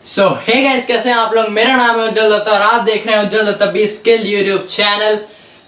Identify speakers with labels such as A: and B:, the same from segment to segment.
A: सो hey guys, कैसे हैं आप लोग। मेरा नाम है उज्जवल दत्ता और आप देख रहे हैं Ujjwal Datta be skill YouTube channel.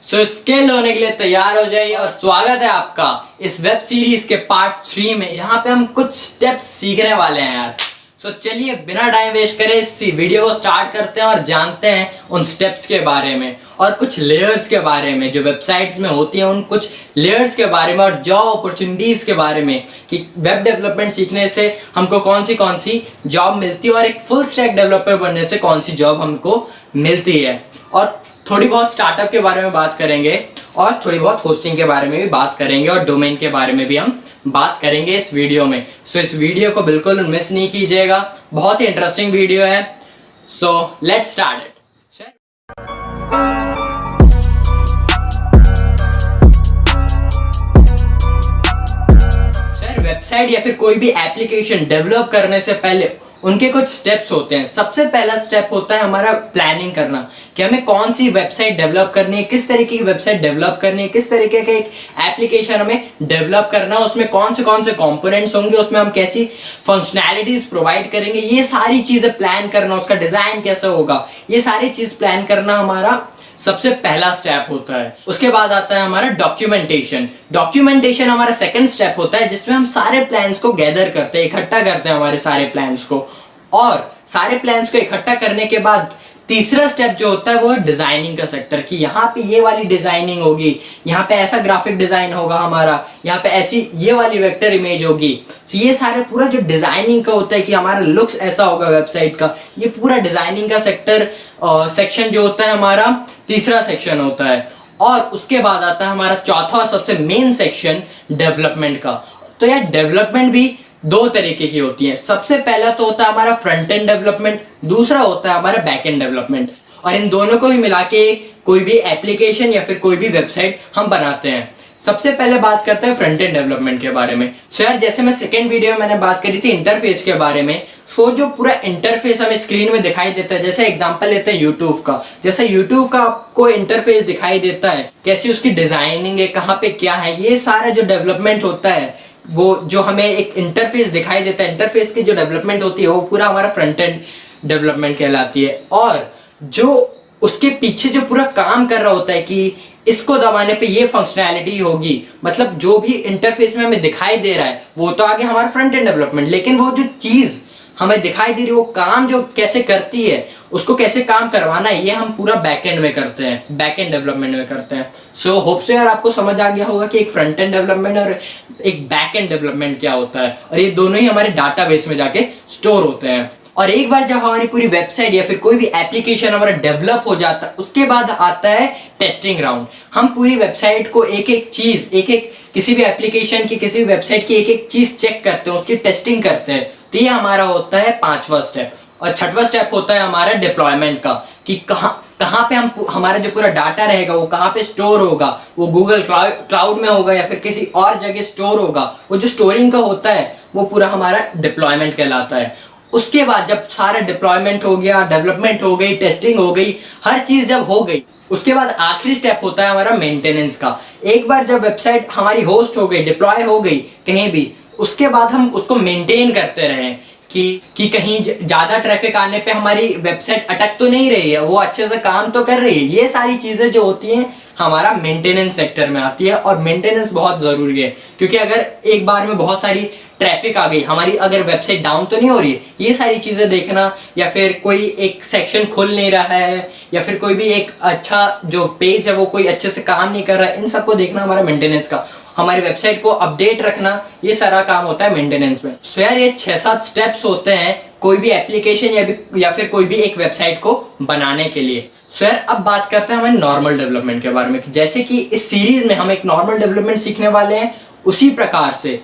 A: So skill होने के लिए तैयार हो जाइए और स्वागत है आपका इस वेब सीरीज के पार्ट 3 में, जहां पे हम कुछ स्टेप्स सीखने वाले हैं यार। सो चलिए बिना टाइम वेस्ट करे इस वीडियो को स्टार्ट करते हैं और जानते हैं उन स्टेप्स के बारे में और कुछ लेयर्स के बारे में जो वेबसाइट्स में होती हैं, उन कुछ लेयर्स के बारे में और जॉब अपॉर्चुनिटीज के बारे में कि वेब डेवलपमेंट सीखने से हमको कौन सी जॉब मिलती है और एक फुल स्टैक डेवलपर बनने से कौन सी जॉब हमको मिलती है। और थोड़ी बहुत स्टार्टअप के बारे में बात करेंगे और थोड़ी बहुत होस्टिंग के बारे में भी बात करेंगे और डोमेन के बारे में भी हम बात करेंगे इस वीडियो में। सो इस वीडियो को बिल्कुल मिस नहीं कीजिएगा, बहुत ही इंटरेस्टिंग वीडियो है। So let's start it. Website या फिर कोई भी एप्लीकेशन डेवलप करने से पहले उनके कुछ स्टेप्स होते हैं। सबसे पहला स्टेप होता है हमारा प्लानिंग करना कि हमें कौन सी वेबसाइट डेवलप करनी है, किस तरीके की वेबसाइट डेवलप करनी है, किस तरीके का एक एप्लीकेशन हमें डेवलप करना है, उसमें कौन से कंपोनेंट्स होंगे, उसमें हम कैसी फंक्शनैलिटीज प्रोवाइड करेंगे, ये सारी चीजें प्लान करना, उसका डिजाइन कैसा होगा, ये सारी चीज प्लान करना हमारा सबसे पहला स्टेप होता है। उसके बाद आता है हमारा डॉक्यूमेंटेशन। डॉक्यूमेंटेशन हमारा सेकंड स्टेप होता है, जिसमें हम सारे प्लान्स को गैदर करते हैं, इकट्ठा करते हैं हमारे सारे प्लान्स को। और सारे प्लान्स को इकट्ठा करने के बाद तीसरा स्टेप जो होता है वो है डिजाइनिंग का सेक्टर, कि यहाँ पे ये वाली डिजाइनिंग होगी, यहाँ पे ऐसा ग्राफिक डिजाइन होगा हमारा, यहाँ पे ऐसी ये वाली वेक्टर इमेज होगी। तो ये सारे पूरा जो डिजाइनिंग का होता है कि हमारा लुक्स ऐसा होगा वेबसाइट का, ये पूरा डिजाइनिंग का सेक्शन जो होता है हमारा तीसरा सेक्शन होता है। और उसके बाद आता है हमारा चौथा और सबसे मेन सेक्शन डेवलपमेंट का। तो यार डेवलपमेंट भी दो तरीके की होती है। सबसे पहला तो होता है हमारा फ्रंट एंड डेवलपमेंट, दूसरा होता है हमारा बैक एंड डेवलपमेंट। और इन दोनों को ही मिला के कोई भी एप्लीकेशन या फिर कोई भी वेबसाइट हम बनाते हैं। सबसे पहले बात करते हैं फ्रंट एंड डेवलपमेंट के बारे में। सो यार जैसे मैं सेकंड वीडियो में मैंने बात करी थी इंटरफेस के बारे में, सो जो पूरा इंटरफेस हमें स्क्रीन में दिखाई देता है, जैसे एग्जांपल लेते हैं यूट्यूब का। जैसे यूट्यूब का आपको इंटरफेस दिखाई देता है, कैसी उसकी डिजाइनिंग है, कहाँ पे क्या है, ये सारा जो डेवलपमेंट होता है, वो जो हमें एक इंटरफेस दिखाई देता है, इंटरफेस की जो डेवलपमेंट होती है वो पूरा हमारा फ्रंट एंड डेवलपमेंट कहलाती है। और जो उसके पीछे जो पूरा काम कर रहा होता है कि इसको दबाने पे ये फंक्शनैलिटी होगी, मतलब जो भी इंटरफेस में हमें दिखाई दे रहा है वो तो आगे हमारा फ्रंट एंड डेवलपमेंट, लेकिन वो जो चीज हमें दिखाई दे रही है वो काम जो कैसे करती है, उसको कैसे काम करवाना है, ये हम पूरा बैक एंड में करते हैं, बैक एंड डेवलपमेंट में करते हैं। सो होप से यार आपको समझ आ गया होगा कि एक फ्रंट एंड डेवलपमेंट और एक बैक एंड डेवलपमेंट क्या होता है, और ये दोनों ही हमारे डाटाबेस में जाके स्टोर होते हैं। और एक बार जब हमारी पूरी वेबसाइट या फिर कोई भी एप्लीकेशन हमारा डेवलप हो जाता है, उसके बाद आता है टेस्टिंग राउंड। हम पूरी वेबसाइट को एक एक चीज, एक किसी भी एप्लीकेशन की, किसी भी वेबसाइट की एक एक चीज चेक करते हैं, उसकी टेस्टिंग करते हैं। तो ये हमारा होता है पांचवा स्टेप। और छठवां स्टेप होता है हमारा डिप्लॉयमेंट का, कि कहाँ पे हम हमारा जो पूरा डाटा रहेगा वो कहाँ पे स्टोर होगा, वो गूगल क्लाउड में होगा या फिर किसी और जगह स्टोर होगा। वो जो स्टोरिंग का होता है वो पूरा हमारा डिप्लॉयमेंट कहलाता है। उसके बाद जब सारा डिप्लॉयमेंट हो गया, डेवलपमेंट हो गई, टेस्टिंग हो गई, हर चीज जब हो गई, उसके बाद आखिरी स्टेप होता है हमारा मेंटेनेंस का। एक बार जब वेबसाइट हमारी होस्ट हो गई, डिप्लॉय हो गई कहीं भी, उसके बाद हम उसको मेंटेन करते रहें कि कहीं ज्यादा ट्रैफिक आने पे हमारी वेबसाइट अटक तो नहीं रही है, वो अच्छे से काम तो कर रही है। ये सारी चीजें जो होती हैं हमारा मेंटेनेंस सेक्टर में आती है। और मेंटेनेंस बहुत जरूरी है, क्योंकि अगर एक बार में बहुत सारी ट्रैफिक आ गई, हमारी अगर वेबसाइट डाउन तो नहीं हो रही है, ये सारी चीजें देखना, या फिर कोई एक सेक्शन खुल नहीं रहा है, या फिर कोई भी एक अच्छा जो पेज है वो कोई अच्छे से काम नहीं कर रहा है, इन सबको देखना हमारा मेंटेनेंस का। हमारी वेबसाइट को अपडेट रखना, ये सारा काम होता है मेंटेनेंस में। सो यार ये 6-7 स्टेप्स होते हैं कोई भी एप्लीकेशन या फिर कोई भी एक वेबसाइट को बनाने के लिए। सो यार अब बात करते हैं हमारे नॉर्मल डेवलपमेंट के बारे में। जैसे कि इस सीरीज में हम एक नॉर्मल डेवलपमेंट सीखने वाले हैं, उसी प्रकार से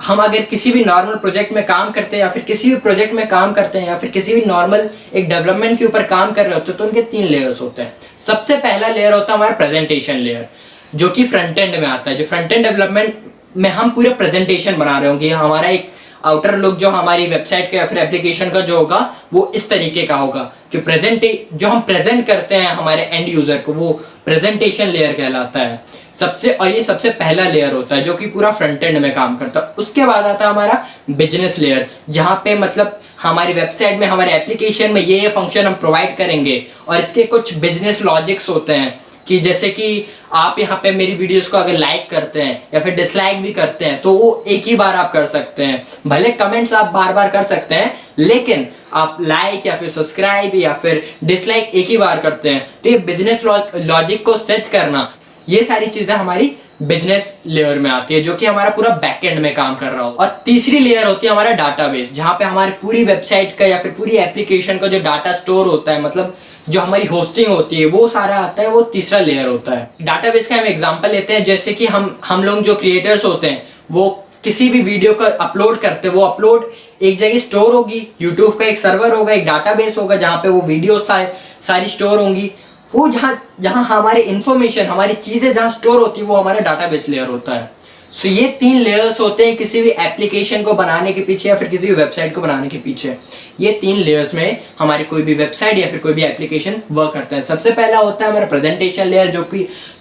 A: हम अगर किसी भी नॉर्मल प्रोजेक्ट में काम करते हैं, या फिर किसी भी प्रोजेक्ट में काम करते हैं, या फिर किसी भी नॉर्मल एक डेवलपमेंट के ऊपर काम कर रहे होते हैं, तो उनके 3 लेयर्स होते हैं। सबसे पहला लेयर होता है हमारा प्रेजेंटेशन लेयर, जो कि फ्रंट एंड में आता है। जो फ्रंट एंड डेवलपमेंट में हम पूरे प्रेजेंटेशन बना रहे होंगे, हमारा एक आउटर लुक जो हमारी वेबसाइट का या फिर एप्लीकेशन का जो होगा वो इस तरीके का होगा। जो हम प्रेजेंट करते हैं हमारे एंड यूजर को, वो प्रेजेंटेशन लेयर कहलाता है। ये सबसे पहला लेयर होता है जो कि पूरा फ्रंट एंड में काम करता है। उसके बाद आता है हमारा बिजनेस लेयर, जहाँ पे मतलब हमारी वेबसाइट में, हमारे एप्लीकेशन में ये फंक्शन हम प्रोवाइड करेंगे और इसके कुछ बिजनेस लॉजिक्स होते हैं कि जैसे कि आप यहाँ पे मेरी वीडियोस को अगर लाइक करते हैं या फिर डिसलाइक भी करते हैं तो वो एक ही बार आप कर सकते हैं। भले कमेंट्स आप बार बार कर सकते हैं, लेकिन आप लाइक या फिर सब्सक्राइब या फिर डिसलाइक एक ही बार करते हैं। तो ये बिजनेस लॉजिक को सेट करना, ये सारी चीजें हमारी बिजनेस लेयर में आती है, जो कि हमारा पूरा बैकएंड में काम कर रहा हो। और तीसरी लेयर होती है हमारा डाटाबेस, जहाँ पे हमारी पूरी वेबसाइट का या फिर पूरी एप्लीकेशन का जो डाटा स्टोर होता है, मतलब जो हमारी होस्टिंग होती है, वो सारा आता है, वो तीसरा लेयर होता है। डाटाबेस का हम एग्जांपल लेते हैं, जैसे कि हम लोग जो क्रिएटर्स होते हैं वो किसी भी वीडियो को अपलोड करते हैं, वो अपलोड एक जगह स्टोर होगी, यूट्यूब का एक सर्वर होगा, एक डाटाबेस होगा जहाँ पे वो वीडियो सारी स्टोर होंगी। वो जहाँ हमारी इंफॉर्मेशन, हमारी चीजें जहाँ स्टोर होती है, वो हमारा डाटाबेस लेयर होता है। सो ये 3 लेयर्स होते हैं किसी भी एप्लीकेशन को बनाने के पीछे या फिर किसी भी वेबसाइट को बनाने के पीछे। ये 3 लेयर्स में हमारी कोई भी वेबसाइट या फिर कोई भी एप्लीकेशन वर्क करता है। सबसे पहला होता है हमारा प्रेजेंटेशन लेयर,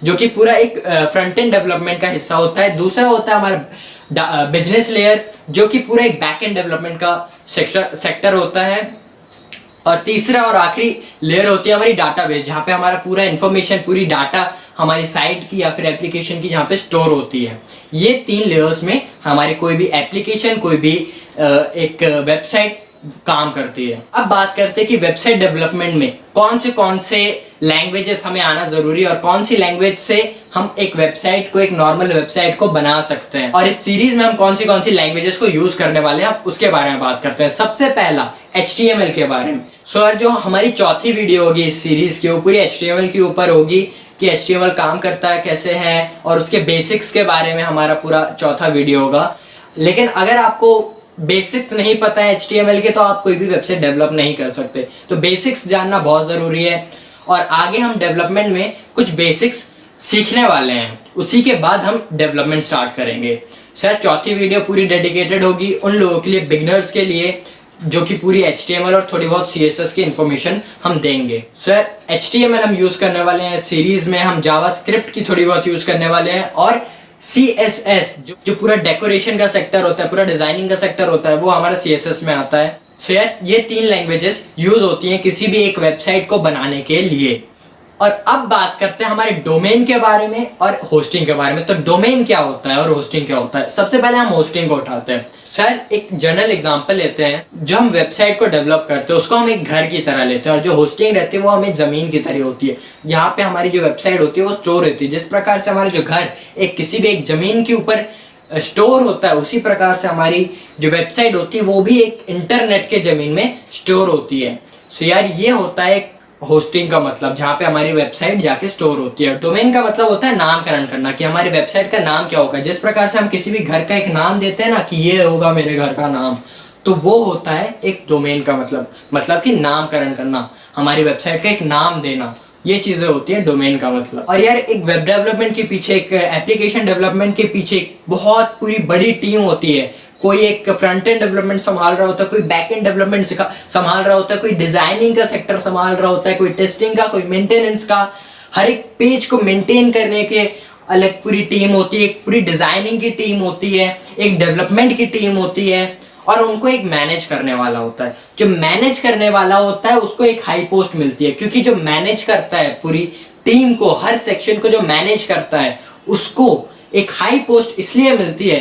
A: जो कि पूरा एक फ्रंट एंड डेवलपमेंट का हिस्सा होता है। दूसरा होता है हमारा बिजनेस लेयर, जो कि पूरा एक बैक एंड डेवलपमेंट का सेक्टर होता है। और तीसरा और आखिरी लेयर होती है हमारी डाटाबेस, जहाँ पे हमारा पूरा इंफॉर्मेशन, पूरी डाटा हमारी साइट की या फिर एप्लीकेशन की जहाँ पे स्टोर होती है। ये 3 लेयर्स में हमारी कोई भी एप्लीकेशन, कोई भी एक वेबसाइट काम करती है। अब बात करते हैं कि वेबसाइट डेवलपमेंट में कौन से लैंग्वेजेस हमें आना जरूरी है और कौन सी लैंग्वेज से हम एक वेबसाइट को, एक नॉर्मल वेबसाइट को बना सकते हैं। और इस सीरीज में हम कौन सी लैंग्वेजेस को यूज करने वाले हैं, उसके बारे में बात करते हैं। सबसे पहला HTML के बारे में। सो जो हमारी चौथी वीडियो होगी इस सीरीज की, वो पूरी HTML के ऊपर होगी कि HTML काम करता है, कैसे है, और उसके बेसिक्स के बारे में हमारा पूरा चौथा वीडियो होगा। लेकिन अगर आपको बेसिक्स नहीं पता है HTML के, तो आप कोई भी वेबसाइट डेवलप नहीं कर सकते। तो बेसिक्स जानना बहुत ज़रूरी है। और आगे हम डेवलपमेंट में कुछ बेसिक्स सीखने वाले हैं, उसी के बाद हम डेवलपमेंट स्टार्ट करेंगे। सर चौथी वीडियो पूरी डेडिकेटेड होगी उन लोगों के लिए, बिगनर्स के लिए, जो कि पूरी HTML और थोड़ी बहुत CSS की इंफॉर्मेशन हम देंगे। सर HTML हम यूज़ करने वाले हैं सीरीज़ में, हम जावास्क्रिप्ट की थोड़ी बहुत यूज़ करने वाले हैं, और CSS जो पूरा डेकोरेशन का सेक्टर होता है, पूरा डिजाइनिंग का सेक्टर होता है, वो हमारा CSS में आता है। सो यार ये 3 लैंग्वेजेस यूज होती हैं किसी भी एक वेबसाइट को बनाने के लिए। और अब बात करते हैं हमारे डोमेन के बारे में और होस्टिंग के बारे में। तो डोमेन क्या होता है और होस्टिंग क्या होता है? सबसे पहले हम होस्टिंग को उठाते हैं। सर एक जनरल एग्जांपल लेते हैं, जो हम वेबसाइट को डेवलप करते हैं उसको हम एक घर की तरह लेते हैं, और जो होस्टिंग रहती है वो हमें जमीन की तरह होती है, जहाँ पे हमारी जो वेबसाइट होती है वो स्टोर होती है। जिस प्रकार से हमारा जो घर किसी भी एक जमीन के ऊपर स्टोर होता है, उसी प्रकार से हमारी जो वेबसाइट होती है वो भी एक इंटरनेट के जमीन में स्टोर होती है। सो यार ये होता है होस्टिंग का मतलब, जहाँ पे हमारी वेबसाइट जाके स्टोर होती है। डोमेन का मतलब होता है नामकरण करना, कि हमारी वेबसाइट का नाम क्या होगा। जिस प्रकार से हम किसी भी घर का एक नाम देते हैं ना, कि ये होगा मेरे घर का नाम, तो वो होता है एक डोमेन का मतलब कि नामकरण करना, हमारी वेबसाइट का एक नाम देना, ये चीजें होती है डोमेन का मतलब। और यार एक वेब डेवलपमेंट के पीछे, एक एप्लीकेशन डेवलपमेंट के पीछे बहुत पूरी बड़ी टीम होती है। कोई एक फ्रंट एंड डेवलपमेंट संभाल रहा होता है, कोई बैक एंड डेवलपमेंट संभाल रहा होता है, कोई डिजाइनिंग का सेक्टर संभाल रहा होता है, कोई टेस्टिंग का, कोई मेंटेनेंस का। हर एक पेज को मेंटेन करने के अलग पूरी टीम होती है, एक पूरी डिजाइनिंग की टीम होती है, एक डेवलपमेंट की टीम होती है, और उनको एक मैनेज करने वाला होता है। जो मैनेज करने वाला होता है उसको एक हाई पोस्ट मिलती है, क्योंकि जो मैनेज करता है पूरी टीम को, हर सेक्शन को जो मैनेज करता है, उसको एक हाई पोस्ट इसलिए मिलती है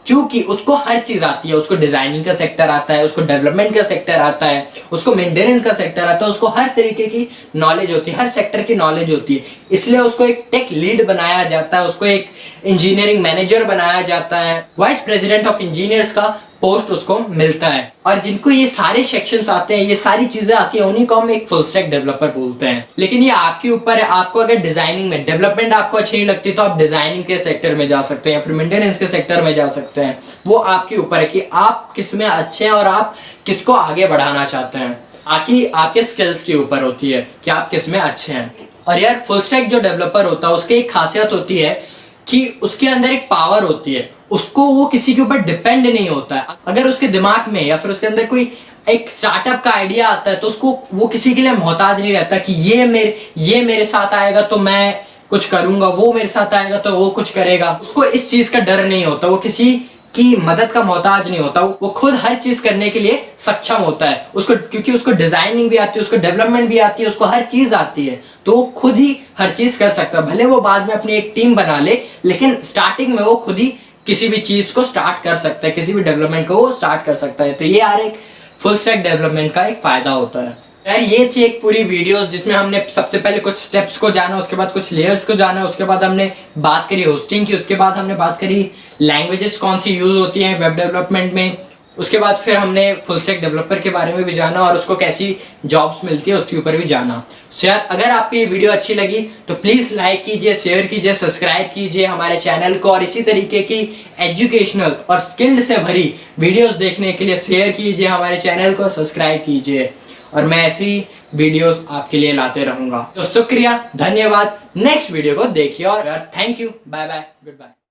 A: क्योंकि उसको हर चीज आती है। उसको डिजाइनिंग का सेक्टर आता है, उसको डेवलपमेंट का सेक्टर आता है, उसको मेंटेनेंस का सेक्टर आता है, उसको हर तरीके की नॉलेज होती है, हर सेक्टर की नॉलेज होती है। इसलिए उसको एक टेक लीड बनाया जाता है, उसको एक इंजीनियरिंग मैनेजर बनाया जाता है, वाइस प्रेसिडेंट ऑफ इंजीनियर्स का पोस्ट उसको मिलता है। और जिनको ये सारे सेक्शंस आते हैं, ये सारी चीजें आती हैं, उन्हीं को हम एक फुल स्टैक डेवलपर बोलते हैं। लेकिन ये आपके ऊपर है, आपको अगर डिजाइनिंग में, डेवलपमेंट आपको अच्छी नहीं लगती तो आप डिजाइनिंग के सेक्टर में जा सकते हैं या फिर मेंटेनेंस के सेक्टर में जा सकते हैं। वो आपके ऊपर है कि आप किस में अच्छे हैं और आप किसको आगे बढ़ाना चाहते हैं। आपके स्किल्स के ऊपर होती है कि आप किस में अच्छे हैं। और यार फुल स्टैक जो डेवलपर होता है उसकी एक खासियत होती है कि उसके अंदर एक पावर होती है, उसको वो किसी के ऊपर डिपेंड नहीं होता है। अगर उसके दिमाग में या फिर उसके अंदर कोई एक स्टार्टअप का आइडिया आता है तो उसको वो किसी के लिए मोहताज नहीं रहता कि ये मेरे साथ आएगा तो मैं कुछ करूंगा, वो मेरे साथ आएगा तो वो कुछ करेगा। उसको इस चीज का डर नहीं होता, वो किसी की मदद का मोहताज नहीं होता, वो खुद हर चीज करने के लिए सक्षम होता है। उसको क्योंकि उसको डिजाइनिंग भी आती है, उसको डेवलपमेंट भी आती है, उसको हर चीज आती है, तो वो खुद ही हर चीज कर सकता है। भले वो बाद में अपनी एक टीम बना ले, लेकिन स्टार्टिंग में वो खुद ही किसी भी चीज को स्टार्ट कर सकता है, किसी भी डेवलपमेंट को वो स्टार्ट कर सकता है। तो ये यार एक फुल स्टैक डेवलपमेंट का एक फायदा होता है। यार ये थी एक पूरी वीडियो जिसमें हमने सबसे पहले कुछ स्टेप्स को जाना, उसके बाद कुछ लेयर्स को जाना, उसके बाद हमने बात करी होस्टिंग की, उसके बाद हमने बात करी लैंग्वेजेस कौन सी यूज होती हैं वेब डेवलपमेंट में, उसके बाद फिर हमने फुल स्टैक डेवलपर के बारे में भी जाना और उसको कैसी जॉब्स मिलती है उसके ऊपर भी जाना। सो यार अगर आपको ये वीडियो अच्छी लगी तो प्लीज़ लाइक कीजिए, शेयर कीजिए, सब्सक्राइब कीजिए हमारे चैनल को, और इसी तरीके की एजुकेशनल और स्किल्ड से भरी वीडियोस देखने के लिए शेयर कीजिए हमारे चैनल को, सब्सक्राइब कीजिए, और मैं ऐसी वीडियोस आपके लिए लाते रहूंगा। तो शुक्रिया, धन्यवाद, नेक्स्ट वीडियो को देखिए और यार thank you, bye bye, good bye.